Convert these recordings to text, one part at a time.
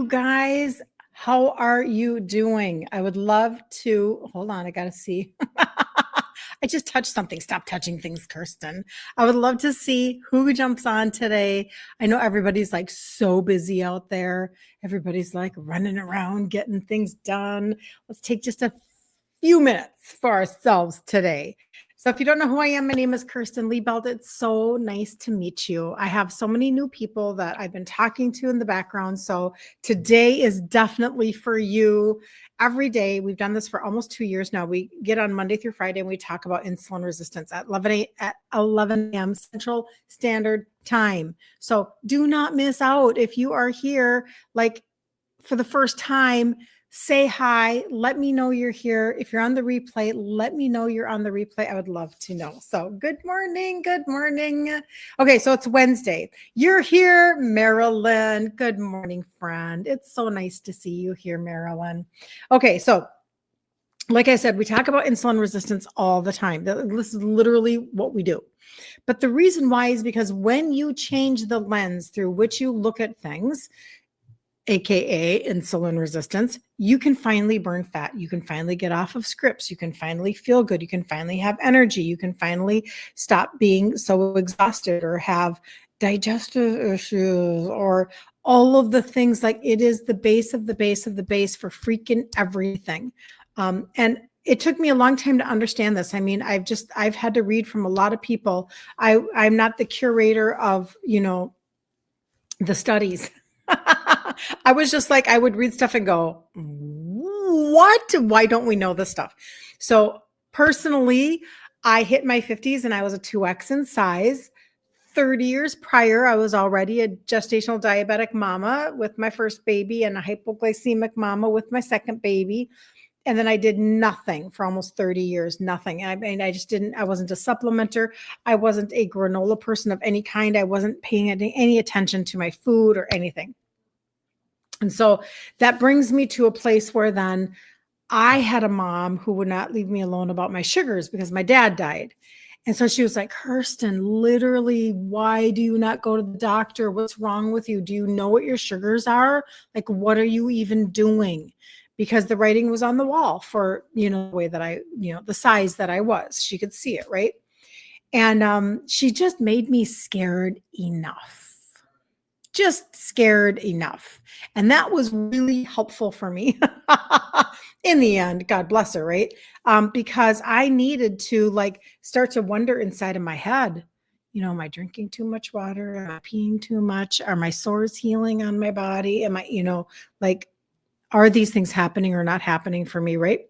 you guys. How are you doing? I would love to hold on. I got to see. I just touched something. Stop touching things, Kirsten. I would love to see who jumps on today. I know everybody's like so busy out there. Everybody's like running around getting things done. Let's take just a few minutes for ourselves today. So if you don't know who I am, my name is Kirsten Liebelt. It's so nice to meet you. I have so many new people that I've been talking to in the background. So today is definitely for you. Every day, we've done this for almost 2 years now. We get on Monday through Friday and we talk about insulin resistance at 11 a.m. Central Standard Time. So do not miss out. If you are here like for the first time, say hi. Let me know you're here. If you're on the replay, let me know you're on the replay. I would love to know. So good morning. Good morning. Okay, so it's Wednesday. You're here, Marilyn. Good morning, friend. It's so nice to see you here, Marilyn. Okay, so like I said, we talk about insulin resistance all the time. This is literally what we do. But the reason why is because when you change the lens through which you look at things, AKA insulin resistance, you can finally burn fat. You can finally get off of scripts. You can finally feel good. You can finally have energy. You can finally stop being so exhausted or have digestive issues or all of the things. Like, it is the base of the base of the base for freaking everything. And it took me a long time to understand this. I mean, I've had to read from a lot of people. I'm not the curator of, the studies. I was just like, I would read stuff and go, what? Why don't we know this stuff? So personally, I hit my 50s and I was a 2X in size. 30 years prior, I was already a gestational diabetic mama with my first baby and a hypoglycemic mama with my second baby. And then I did nothing for almost 30 years, nothing. I mean, I wasn't a supplementer. I wasn't a granola person of any kind. I wasn't paying any attention to my food or anything. And so that brings me to a place where then I had a mom who would not leave me alone about my sugars because my dad died. And so she was like, Kirsten, literally, why do you not go to the doctor? What's wrong with you? Do you know what your sugars are? Like, what are you even doing? Because the writing was on the wall for, the way that the size that I was. She could see it, right? And she just made me scared enough. Just scared enough. And that was really helpful for me in the end. God bless her, right? Because I needed to start to wonder inside of my head, am I drinking too much water? Am I peeing too much? Are my sores healing on my body? Am I, are these things happening or not happening for me, right?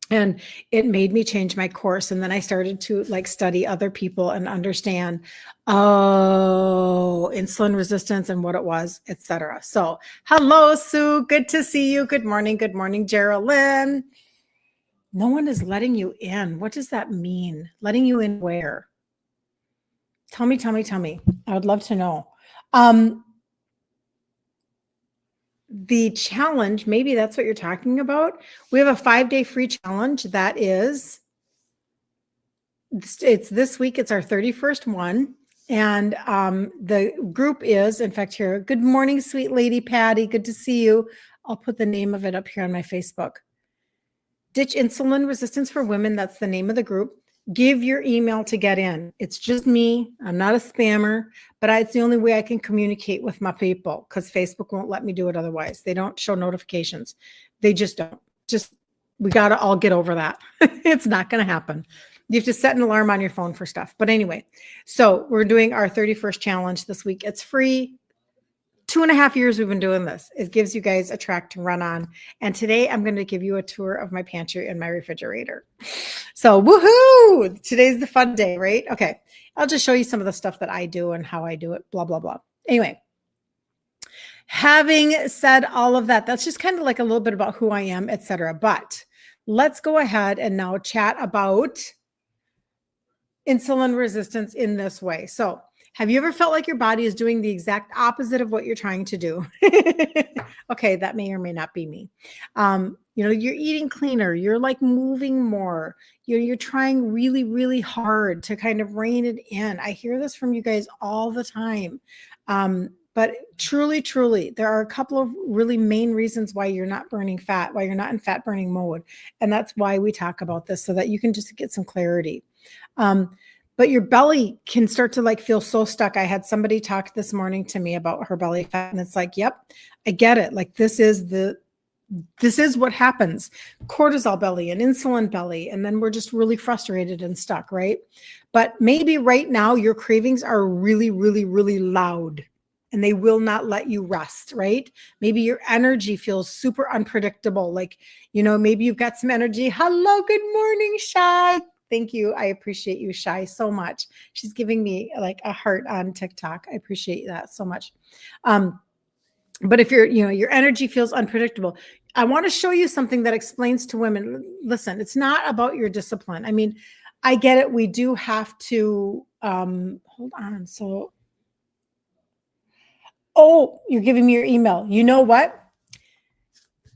And it made me change my course. And then I started to study other people and understand, insulin resistance and what it was, etc. So hello, Sue. Good to see you. Good morning. Good morning, Geraldine. No one is letting you in. What does that mean? Letting you in where? Tell me. I would love to know. The challenge, maybe that's what you're talking about. We have a 5-day free challenge that it's this week. It's our 31st one. And the group is, in fact, here. Good morning, sweet lady Patty. Good to see you. I'll put the name of it up here on my Facebook. Ditch Insulin Resistance for Women. That's the name of the group. Give your email to get in. It's just me. I'm not a spammer, but it's the only way I can communicate with my people because Facebook won't let me do it otherwise. They don't show notifications. They just don't. We got to all get over that. It's not going to happen. You have to set an alarm on your phone for stuff. But anyway, so we're doing our 31st challenge this week. It's free. 2.5 years we've been doing this. It gives you guys a track to run on. And today I'm going to give you a tour of my pantry and my refrigerator. So woohoo! Today's the fun day, right? Okay. I'll just show you some of the stuff that I do and how I do it, blah, blah, blah. Anyway, having said all of that, that's just kind of like a little bit about who I am, etc. But let's go ahead and now chat about insulin resistance in this way. So have you ever felt like your body is doing the exact opposite of what you're trying to do? Okay, that may or may not be me. You're eating cleaner. You're moving more. You're trying really, really hard to kind of rein it in. I hear this from you guys all the time. But truly, truly, there are a couple of really main reasons why you're not burning fat, why you're not in fat burning mode. And that's why we talk about this, so that you can just get some clarity. But your belly can start to like feel so stuck. I had somebody talk this morning to me about her belly fat, and it's like, yep, I get it. Like this is what happens. Cortisol belly and insulin belly. And then we're just really frustrated and stuck, right? But maybe right now your cravings are really, really, really loud and they will not let you rest, right? Maybe your energy feels super unpredictable. Like, maybe you've got some energy. Hello, good morning, Shy. Thank you. I appreciate you, Shy, so much. She's giving me like a heart on TikTok. I appreciate that so much. But if your energy feels unpredictable, I want to show you something that explains to women, listen, it's not about your discipline. I mean, I get it. We do have to, hold on. So, you're giving me your email. You know what?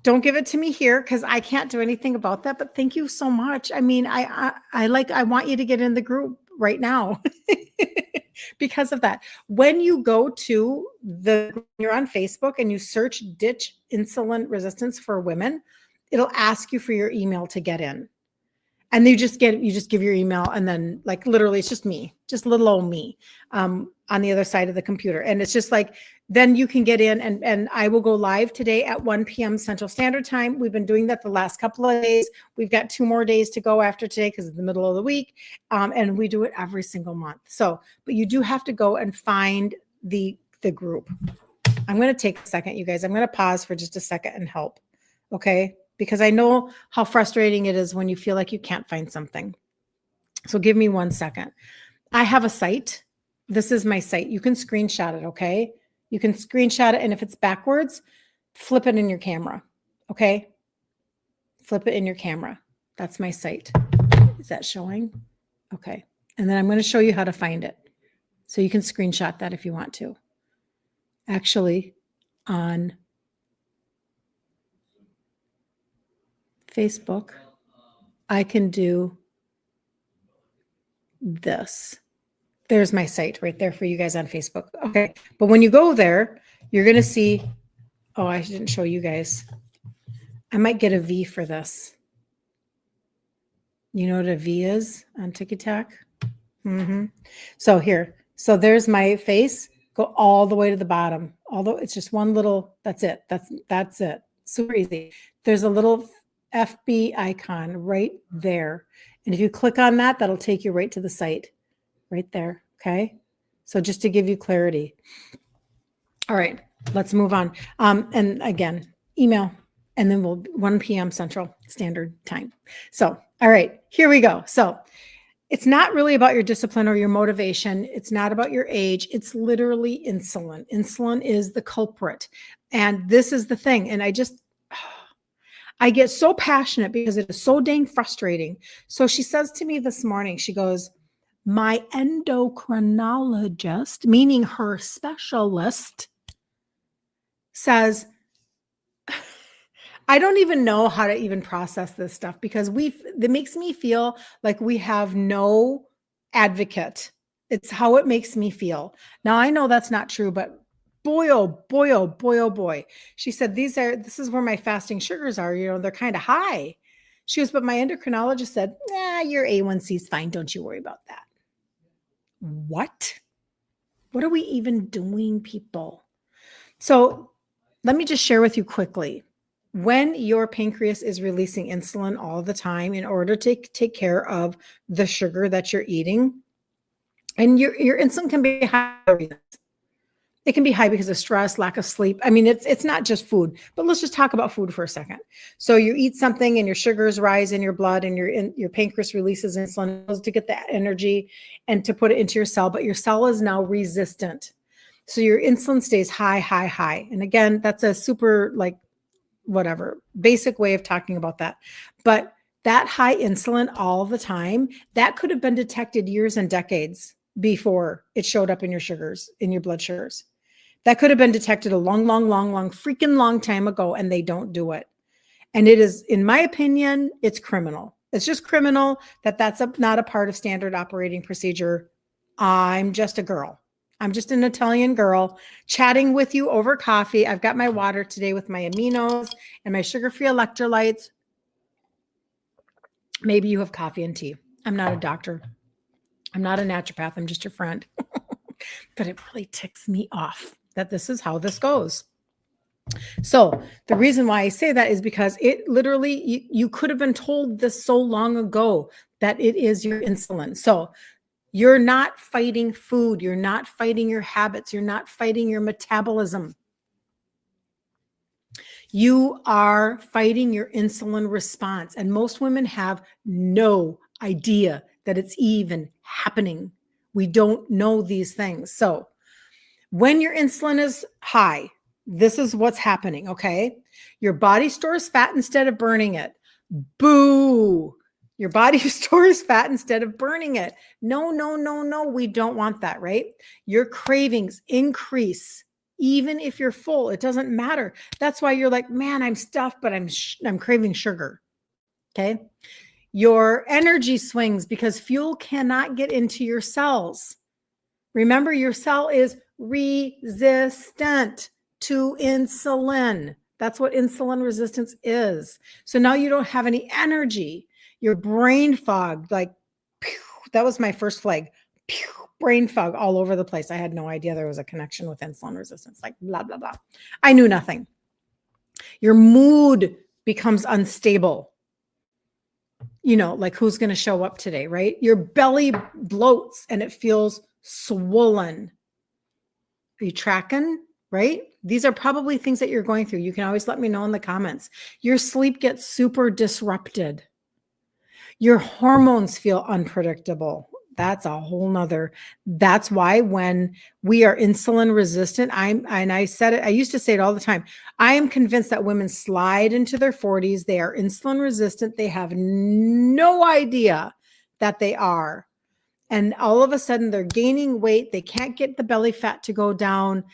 Don't give it to me here because I can't do anything about that. But thank you so much. I mean, I want you to get in the group right now because of that. When you go to you're on Facebook and you search ditch insulin resistance for women, it'll ask you for your email to get in. And you just give your email, and then like literally it's just me, just little old me on the other side of the computer. And it's just like, then you can get in, and I will go live today at 1 p.m. Central Standard Time. We've been doing that the last couple of days. We've got 2 more days to go after today because it's the middle of the week. And we do it every single month. So, but you do have to go and find the group. I'm going to take a second, you guys. I'm going to pause for just a second and help. Okay. Because I know how frustrating it is when you feel like you can't find something. So give me 1 second. I have a site. This is my site. You can screenshot it, okay? You can screenshot it, and if it's backwards, flip it in your camera, okay? Flip it in your camera. That's my site. Is that showing? Okay. And then I'm going to show you how to find it. So you can screenshot that if you want to. Actually, on Facebook, I can do this. There's my site right there for you guys on Facebook. Okay. But when you go there, you're going to see, I didn't show you guys. I might get a V for this. You know what a V is on TikTok? So here, so there's my face. Go all the way to the bottom. Although it's just one little, that's it. That's it. Super easy. There's a little FB icon right there. And if you click on that, that'll take you right to the site right there. Okay. So just to give you clarity. All right, let's move on. And again, email, and then 1 p.m. Central Standard Time. So, all right, here we go. So it's not really about your discipline or your motivation. It's not about your age. It's literally insulin. Insulin is the culprit. And this is the thing. And I get so passionate because it is so dang frustrating. So she says to me this morning, she goes, my endocrinologist, meaning her specialist, says, I don't even know how to even process this stuff because it makes me feel like we have no advocate. It's how it makes me feel. Now, I know that's not true, but boy, oh boy, oh boy, oh boy. She said, this is where my fasting sugars are, they're kind of high. She goes, but my endocrinologist said, your A1C is fine. Don't you worry about that. What are we even doing, people? So let me just share with you quickly. When your pancreas is releasing insulin all the time in order to take care of the sugar that you're eating, and your insulin can be high. It can be high because of stress, lack of sleep. I mean, it's not just food, but let's just talk about food for a second. So you eat something and your sugars rise in your blood, and your pancreas releases insulin to get that energy and to put it into your cell, but your cell is now resistant. So your insulin stays high, high, high. And again, that's a super basic way of talking about that. But that high insulin all the time, that could have been detected years and decades before it showed up in your sugars, in your blood sugars. That could have been detected a long, freaking long time ago, and they don't do it. And it is, in my opinion, it's criminal. It's just criminal that's not a part of standard operating procedure. I'm just a girl. I'm just an Italian girl chatting with you over coffee. I've got my water today with my aminos and my sugar-free electrolytes. Maybe you have coffee and tea. I'm not a doctor. I'm not a naturopath. I'm just your friend. But it really ticks me off that this is how this goes. So the reason why I say that is because it literally, you could have been told this so long ago that it is your insulin. So you're not fighting food. You're not fighting your habits. You're not fighting your metabolism. You are fighting your insulin response. And most women have no idea that it's even happening. We don't know these things. So when your insulin is high, this is what's happening, okay? Your body stores fat instead of burning it. Boo! Your body stores fat instead of burning it. No, no, no, no. We don't want that, right? Your cravings increase even if you're full. It doesn't matter. That's why you're like, man, I'm stuffed, but I'm craving sugar. Okay? Your energy swings because fuel cannot get into your cells. Remember, your cell is resistant to insulin. That's what insulin resistance is. So now you don't have any energy. Your brain fog, like, pew, that was my first flag. Pew, brain fog all over the place. I had no idea there was a connection with insulin resistance, like blah, blah, blah. I knew nothing. Your mood becomes unstable. You know, like who's going to show up today, right? Your belly bloats and it feels swollen. Are you tracking? Right? These are probably things that you're going through. You can always let me know in the comments. Your sleep gets super disrupted. Your hormones feel unpredictable. That's a whole nother. That's why when we are insulin resistant, I said it, I used to say it all the time. I am convinced that women slide into their 40s. They are insulin resistant. They have no idea that they are. And all of a sudden they're gaining weight. They can't get the belly fat to go down.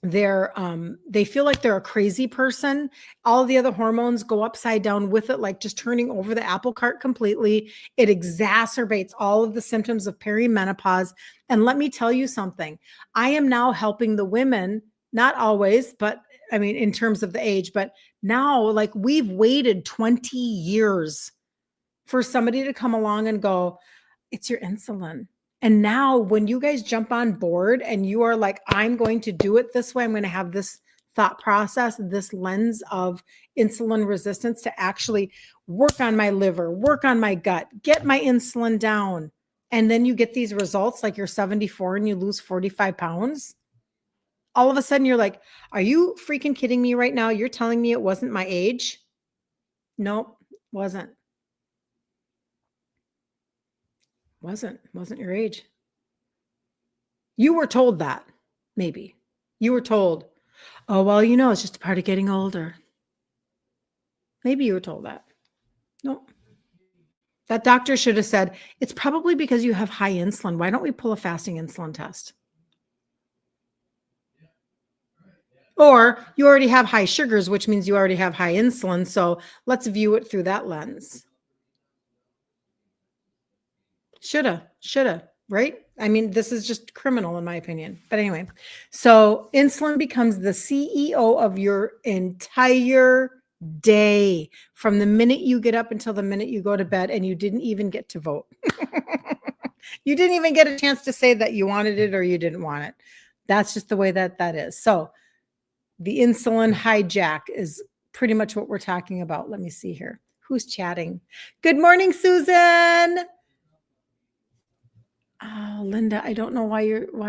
They feel like they're a crazy person. All the other hormones go upside down with it, like just turning over the apple cart completely. It exacerbates all of the symptoms of perimenopause. And let me tell you something. I am now helping the women, not always, but I mean, in terms of the age, but now like we've waited 20 years for somebody to come along and go, it's your insulin. And now when you guys jump on board and you are like, I'm going to do it this way, I'm going to have this thought process, this lens of insulin resistance to actually work on my liver, work on my gut, get my insulin down. And then you get these results like you're 74 and you lose 45 pounds. All of a sudden you're like, are you freaking kidding me right now? You're telling me it wasn't my age? Nope, wasn't. Wasn't your age. You were told that, maybe. You were told, oh, well, you know, it's just a part of getting older. Maybe you were told that. No. That doctor should have said, it's probably because you have high insulin. Why don't we pull a fasting insulin test? Or you already have high sugars, which means you already have high insulin. So let's view it through that lens. Shoulda, right? I mean, this is just criminal in my opinion. But anyway, so insulin becomes the CEO of your entire day from the minute you get up until the minute you go to bed, and you didn't even get to vote. You didn't even get a chance to say that you wanted it or you didn't want it. That's just the way that is. So the insulin hijack is pretty much what we're talking about. Let me see here. Who's chatting? Good morning, Susan. Oh, Linda, I don't know why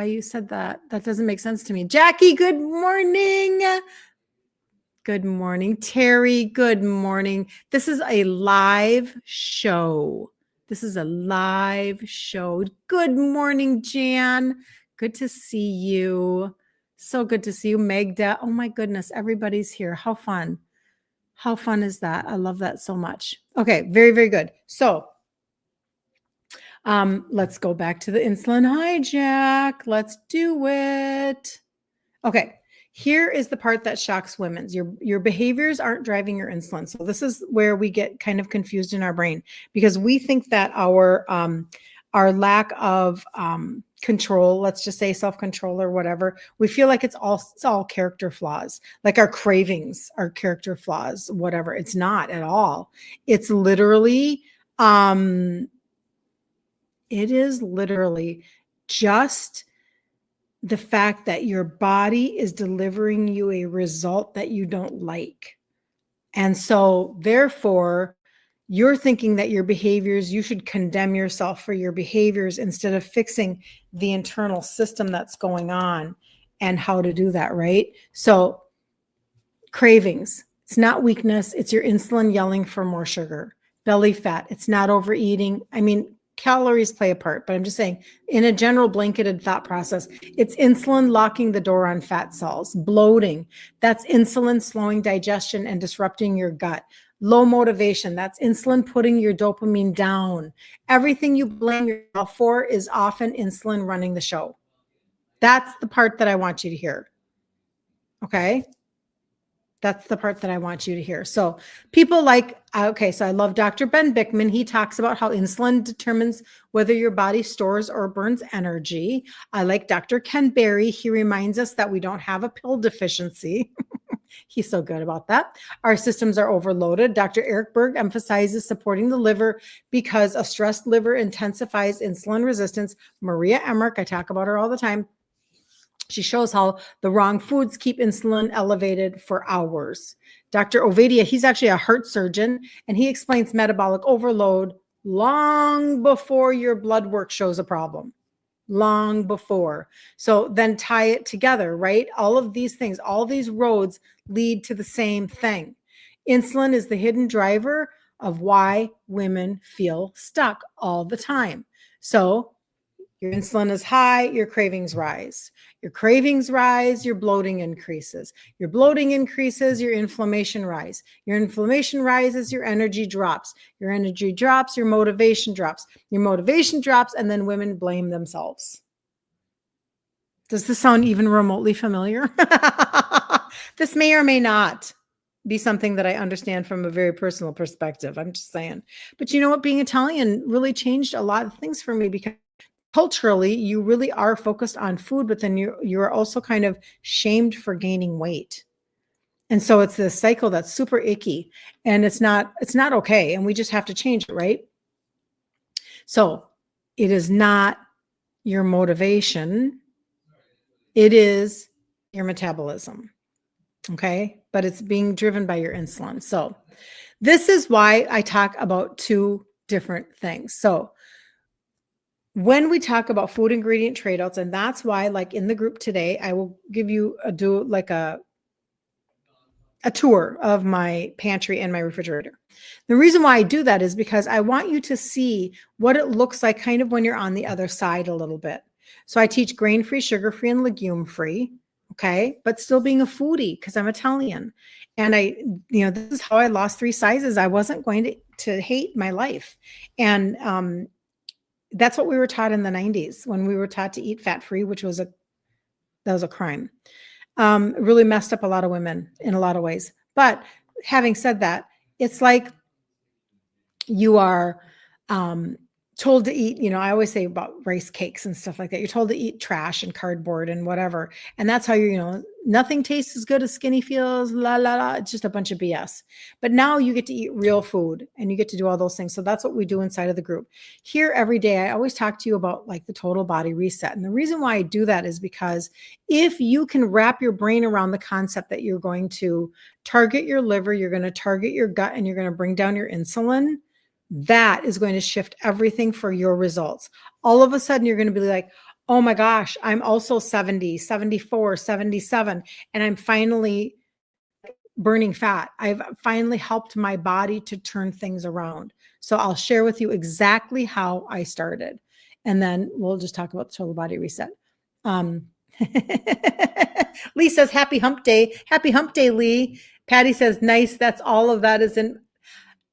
you said that. That doesn't make sense to me. Jackie, good morning. Good morning. Terry, good morning. This is a live show. Good morning, Jan. Good to see you. So good to see you, Magda. Oh my goodness, everybody's here. How fun. How fun is that? I love that so much. Okay, very, very good. So let's go back to the insulin hijack. Let's do it. Okay. Here is the part that shocks women. Your behaviors aren't driving your insulin. So this is where we get kind of confused in our brain because we think that our our lack of control, let's just say self-control or whatever, we feel like it's all character flaws, like our cravings are character flaws, whatever. It's not at all. It's literally, it is literally just the fact that your body is delivering you a result that you don't like. And so therefore, you're thinking that your behaviors, you should condemn yourself for your behaviors instead of fixing the internal system that's going on and how to do that, right? So cravings, it's not weakness. It's your insulin yelling for more sugar. Belly fat, it's not overeating. I mean, calories play a part, but I'm just saying in a general blanketed thought process, it's insulin locking the door on fat cells. Bloating, that's insulin slowing digestion and disrupting your gut. Low motivation, that's insulin putting your dopamine down. Everything you blame yourself for is often insulin running the show. That's the part that I want you to hear. Okay? That's the part that I want you to hear. So people like, okay, so I love Dr. Ben Bickman. He talks about how insulin determines whether your body stores or burns energy. I like Dr. Ken Berry. He reminds us that we don't have a pill deficiency. He's so good about that. Our systems are overloaded. Dr. Eric Berg emphasizes supporting the liver because a stressed liver intensifies insulin resistance. Maria Emmerich, I talk about her all the time. She shows how the wrong foods keep insulin elevated for hours. Dr. Ovadia, he's actually a heart surgeon, and he explains metabolic overload long before your blood work shows a problem. Long before. So then tie it together, right? All of these things, all these roads lead to the same thing. Insulin is the hidden driver of why women feel stuck all the time. So your insulin is high, your cravings rise. Your cravings rise, your bloating increases. Your bloating increases, your inflammation rise. Your inflammation rises, your energy drops. Your energy drops, your motivation drops. Your motivation drops, and then women blame themselves. Does this sound even remotely familiar? This may or may not be something that I understand from a very personal perspective. I'm just saying. But you know what? Being Italian really changed a lot of things for me because culturally, you really are focused on food, but then you're also kind of shamed for gaining weight. And so it's this cycle that's super icky and it's not okay. And we just have to change it, right? So it is not your motivation. It is your metabolism. Okay. But it's being driven by your insulin. So this is why I talk about two different things. So when we talk about food ingredient trade-outs, and that's why, like in the group today, I will give you a tour of my pantry and my refrigerator. The reason why I do that is because I want you to see what it looks like kind of when you're on the other side a little bit. So I teach grain-free, sugar-free, and legume-free, okay, but still being a foodie because I'm Italian. And this is how I lost 3 sizes. I wasn't going to hate my life. And that's what we were taught in the 90s when we were taught to eat fat-free, which was a crime. It really messed up a lot of women in a lot of ways. But having said that, it's like you are told to eat, I always say about rice cakes and stuff like that. You're told to eat trash and cardboard and whatever. And that's how nothing tastes as good as skinny feels, la, la, la. It's just a bunch of BS. But now you get to eat real food and you get to do all those things. So that's what we do inside of the group. Here every day, I always talk to you about like the total body reset. And the reason why I do that is because if you can wrap your brain around the concept that you're going to target your liver, you're going to target your gut, and you're going to bring down your insulin, that is going to shift everything for your results. All of a sudden, you're going to be like, oh my gosh, I'm also 70, 74, 77, and I'm finally burning fat. I've finally helped my body to turn things around. So I'll share with you exactly how I started. And then we'll just talk about the total body reset. Lee says, happy hump day. Happy hump day, Lee. Patty says, nice. That's all of that is in.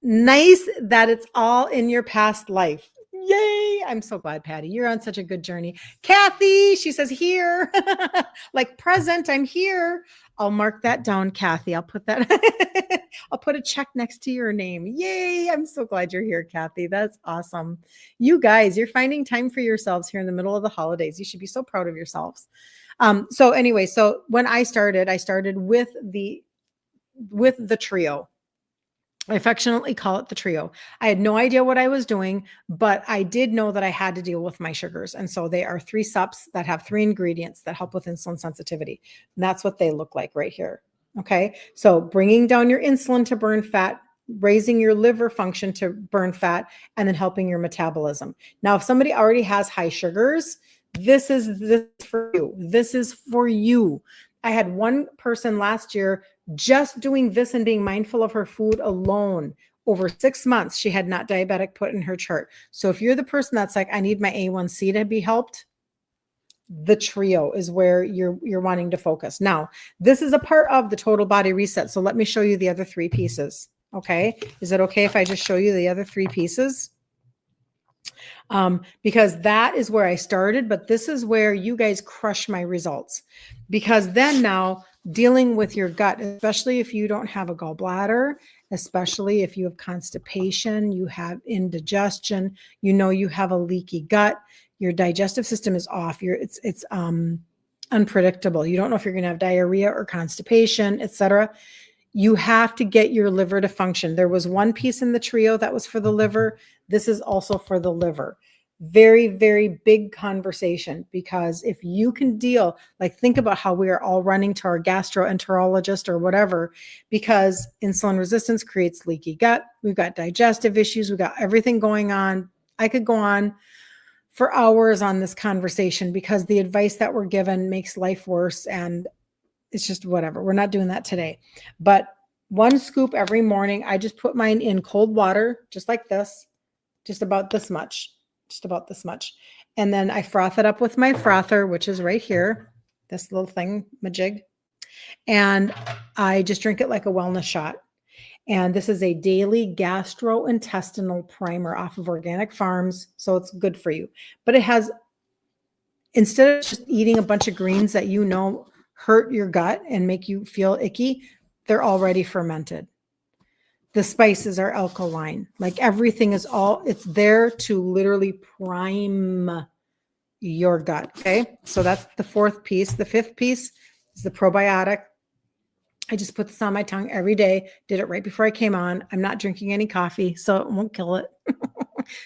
Nice that it's all in your past life. Yay. I'm so glad, Patty. You're on such a good journey. Kathy, she says here, like present, I'm here. I'll mark that down, Kathy. I'll put that, I'll put a check next to your name. Yay. I'm so glad you're here, Kathy. That's awesome. You guys, you're finding time for yourselves here in the middle of the holidays. You should be so proud of yourselves. So anyway, so when I started with the trio. I affectionately call it the trio. I had no idea what I was doing, but I did know that I had to deal with my sugars. And so they are 3 sups that have 3 ingredients that help with insulin sensitivity. And that's what they look like right here. Okay. So bringing down your insulin to burn fat, raising your liver function to burn fat, and then helping your metabolism. Now, if somebody already has high sugars, this is for you. This is for you. I had one person last year just doing this and being mindful of her food alone. Over 6 months, she had not diabetic put in her chart. So if you're the person that's like, I need my A1C to be helped, the trio is where you're wanting to focus. Now, this is a part of the total body reset. So let me show you the other 3 pieces. Okay. Is it okay if I just show you the other 3 pieces? Because that is where I started, but this is where you guys crush my results. Because then now dealing with your gut, especially if you don't have a gallbladder, especially if you have constipation, you have indigestion, you have a leaky gut, your digestive system is off. It's unpredictable. You don't know if you're going to have diarrhea or constipation, etc. You have to get your liver to function. There was one piece in the trio that was for the liver. This is also for the liver. Very, very big conversation, because if you can deal, like think about how we are all running to our gastroenterologist or whatever, because insulin resistance creates leaky gut. We've got digestive issues. We've got everything going on. I could go on for hours on this conversation because the advice that we're given makes life worse, and it's just whatever. We're not doing that today. But 1 scoop every morning. I just put mine in cold water, just like this, just about this much. And then I froth it up with my frother, which is right here, this little thing, majig. And I just drink it like a wellness shot. And this is a daily gastrointestinal primer off of Organic Farms. So it's good for you. But it has, instead of just eating a bunch of greens that hurt your gut and make you feel icky, they're already fermented. The spices are alkaline. Like everything is it's there to literally prime your gut. Okay. So that's the 4th piece. The 5th piece is the probiotic. I just put this on my tongue every day. Did it right before I came on. I'm not drinking any coffee, so it won't kill it.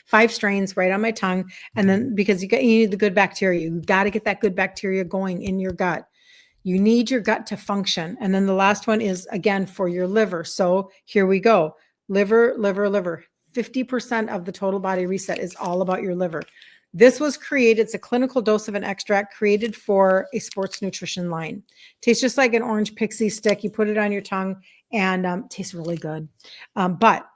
5 strains right on my tongue. And then because you need the good bacteria, you got to get that good bacteria going in your gut. You need your gut to function. And then the last one is, again, for your liver. So here we go. Liver. 50% of the total body reset is all about your liver. This was created, it's a clinical dose of an extract created for a sports nutrition line. Tastes just like an orange pixie stick. You put it on your tongue and tastes really good. But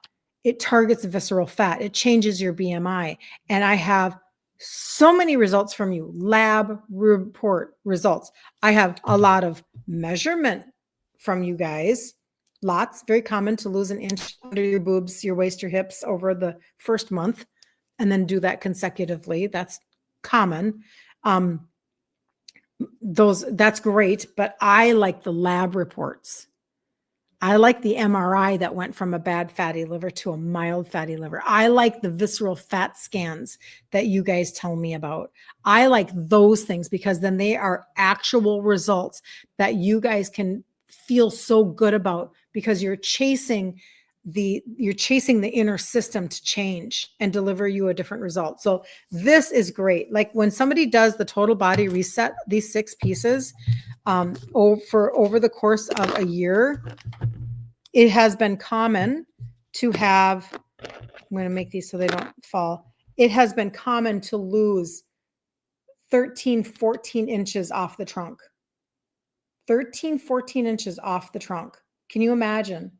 it targets visceral fat. It changes your BMI. And I have so many results from you, lab report results. I have a lot of measurement from you guys. Lots, very common to lose an inch under your boobs, your waist, your hips over the first month, and then do that consecutively. That's common. That's great, but I like the lab reports. I like the MRI that went from a bad fatty liver to a mild fatty liver. I like the visceral fat scans that you guys tell me about. I like those things because then they are actual results that you guys can feel so good about, because you're chasing the inner system to change and deliver you a different result. So this is great. Like when somebody does the total body reset, these 6 pieces, over the course of a year, it has been common to have, I'm going to make these so they don't fall. It has been common to lose 13, 14 inches off the trunk. 13, 14 inches off the trunk. Can you imagine?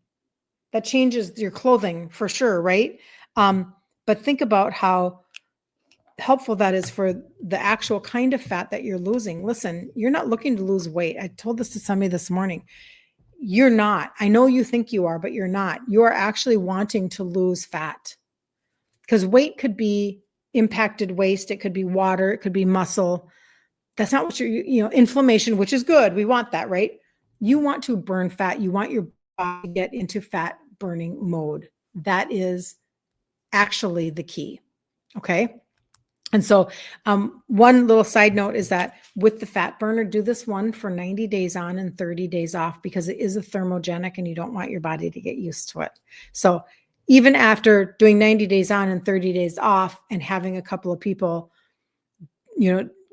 That changes your clothing for sure, right? But think about how helpful that is for the actual kind of fat that you're losing. Listen, you're not looking to lose weight. I told this to somebody this morning. You're not. I know you think you are, but you're not. You are actually wanting to lose fat, because weight could be impacted waste. It could be water. It could be muscle. That's not what inflammation, which is good. We want that, right? You want to burn fat. You want your body to get into fat burning mode. That is actually the key. Okay. And so one little side note is that with the fat burner, do this one for 90 days on and 30 days off, because it is a thermogenic and you don't want your body to get used to it. So even after doing 90 days on and 30 days off and having a couple of people,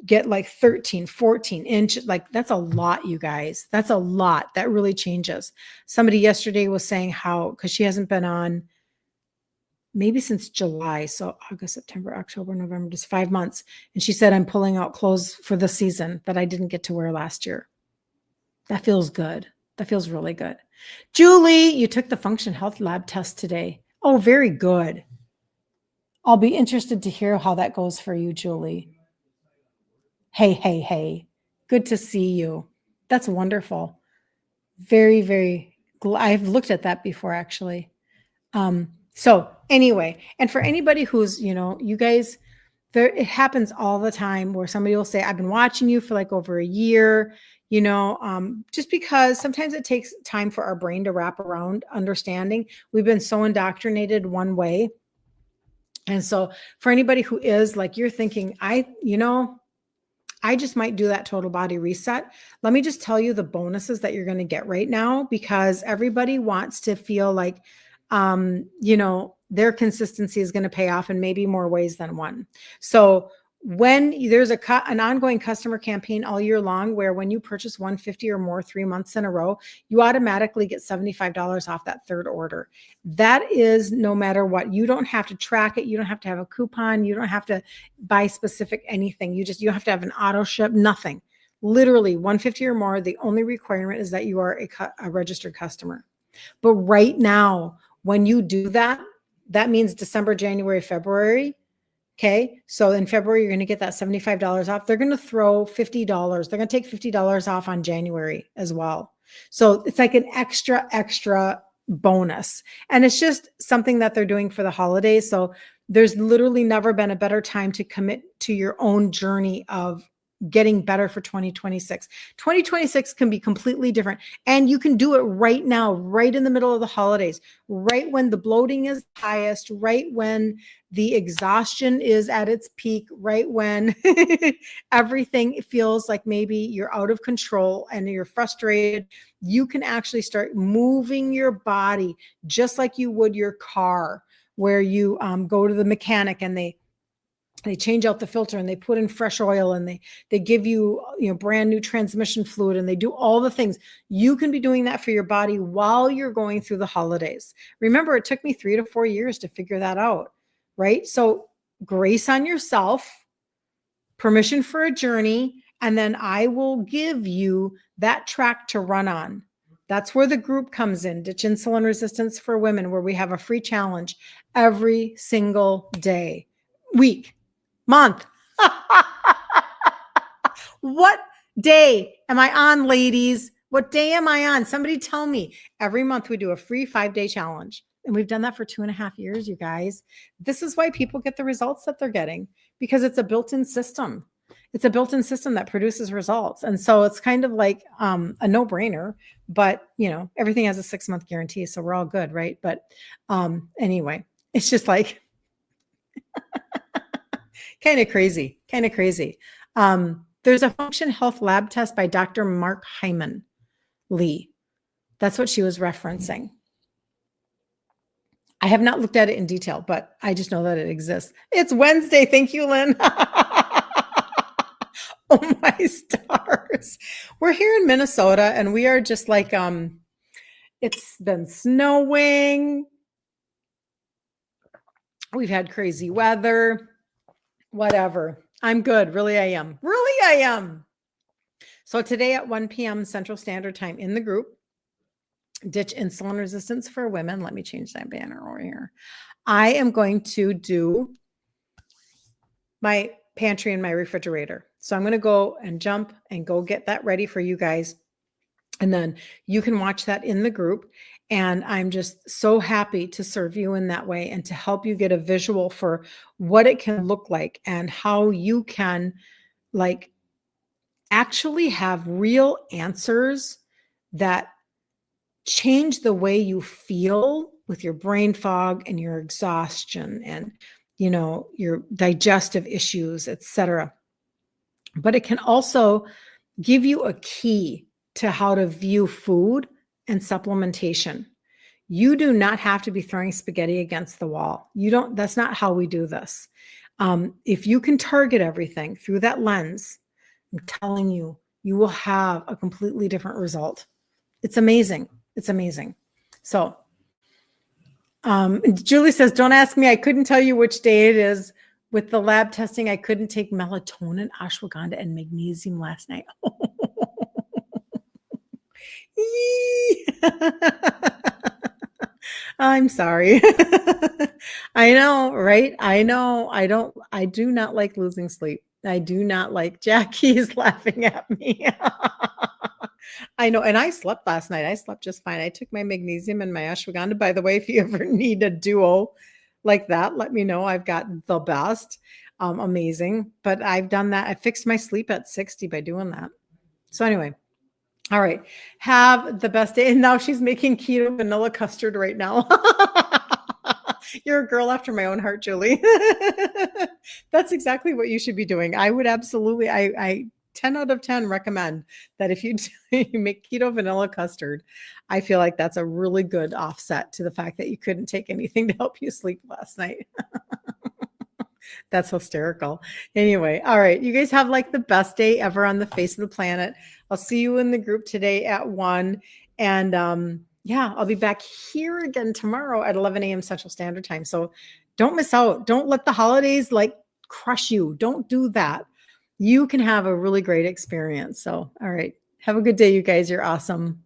get like 13, 14 inches, like that's a lot, you guys. That's a lot. That really changes. Somebody yesterday was saying how, because she hasn't been on maybe since July. So August, September, October, November, just 5 months. And she said, I'm pulling out clothes for the season that I didn't get to wear last year. That feels good. That feels really good. Julie, you took the Function Health Lab test today. Oh, very good. I'll be interested to hear how that goes for you, Julie. Hey. Good to see you. That's wonderful. Very, very I've looked at that before, actually. So anyway, and for anybody who's, you guys, it happens all the time where somebody will say, I've been watching you for like over a year, just because sometimes it takes time for our brain to wrap around understanding. We've been so indoctrinated one way. And so for anybody who is like, you're thinking, I just might do that total body reset. Let me just tell you the bonuses that you're going to get right now, because everybody wants to feel like, their consistency is going to pay off in maybe more ways than one. So when there's an ongoing customer campaign all year long, where when you purchase 150 or more 3 months in a row, you automatically get $75 off that third order. That is no matter what. You don't have to track it. You don't have to have a coupon. You don't have to buy specific anything. You have to have an auto ship, nothing. Literally 150 or more. The only requirement is that you are a registered customer. But right now, when you do that, that means December, January, February. Okay. So in February, you're going to get that $75 off. They're going to throw $50. They're going to take $50 off on January as well. So it's like an extra bonus. And it's just something that they're doing for the holidays. So there's literally never been a better time to commit to your own journey of getting better for 2026. 2026 can be completely different. And you can do it right now, right in the middle of the holidays, right when the bloating is highest, right when the exhaustion is at its peak, right when everything feels like maybe you're out of control and you're frustrated. You can actually start moving your body just like you would your car, where you go to the mechanic and they change out the filter and they put in fresh oil and they give you, brand new transmission fluid, and they do all the things. You can be doing that for your body while you're going through the holidays. Remember, it took me 3 to 4 years to figure that out, right? So grace on yourself, permission for a journey, and then I will give you that track to run on. That's where the group comes in, Ditch Insulin Resistance for Women, where we have a free challenge every single day, week, month. What day am I on, ladies? What day am I on? Somebody tell me. Every month we do a free 5-day challenge. And we've done that for 2.5 years, you guys. This is why people get the results that they're getting, because it's a built-in system. It's a built-in system that produces results. And so it's kind of like a no-brainer, but everything has a 6-month guarantee. So we're all good, right? But anyway, it's just like, kind of crazy. There's a Function Health Lab test by Dr. Mark Hyman Lee. That's what she was referencing. I have not looked at it in detail, but I just know that it exists. It's Wednesday. Thank you, Lynn. Oh my stars. We're here in Minnesota and we are just like, it's been snowing. We've had crazy weather. Whatever. I'm good. Really, I am. So today at 1 p.m. Central Standard Time in the group, Ditch Insulin Resistance for Women. Let me change that banner over here. I am going to do my pantry and my refrigerator. So I'm going to go and jump and go get that ready for you guys. And then you can watch that in the group. And I'm just so happy to serve you in that way and to help you get a visual for what it can look like and how you can like actually have real answers that change the way you feel with your brain fog and your exhaustion and your digestive issues, etc. But it can also give you a key to how to view food and supplementation. You do not have to be throwing spaghetti against the wall. That's not how we do this. If you can target everything through that lens, I'm telling you, you will have a completely different result. It's amazing. It's amazing. So, Julie says, don't ask me. I couldn't tell you which day it is. With the lab testing, I couldn't take melatonin, ashwagandha, and magnesium last night. I'm sorry. I know, right? I know. I do not like losing sleep. I do not like Jackie's laughing at me. I know. And I slept last night. I slept just fine. I took my magnesium and my ashwagandha. By the way, if you ever need a duo like that, let me know. I've got the best. Amazing. But I've done that. I fixed my sleep at 60 by doing that. So anyway. All right. Have the best day. And now she's making keto vanilla custard right now. You're a girl after my own heart, Julie. That's exactly what you should be doing. I would absolutely, I 10 out of 10 recommend that if you make keto vanilla custard, I feel like that's a really good offset to the fact that you couldn't take anything to help you sleep last night. That's hysterical. Anyway, all right. You guys have like the best day ever on the face of the planet. I'll see you in the group today at 1. And yeah, I'll be back here again tomorrow at 11 a.m. Central Standard Time. So don't miss out. Don't let the holidays like crush you. Don't do that. You can have a really great experience. So, all right. Have a good day, you guys. You're awesome.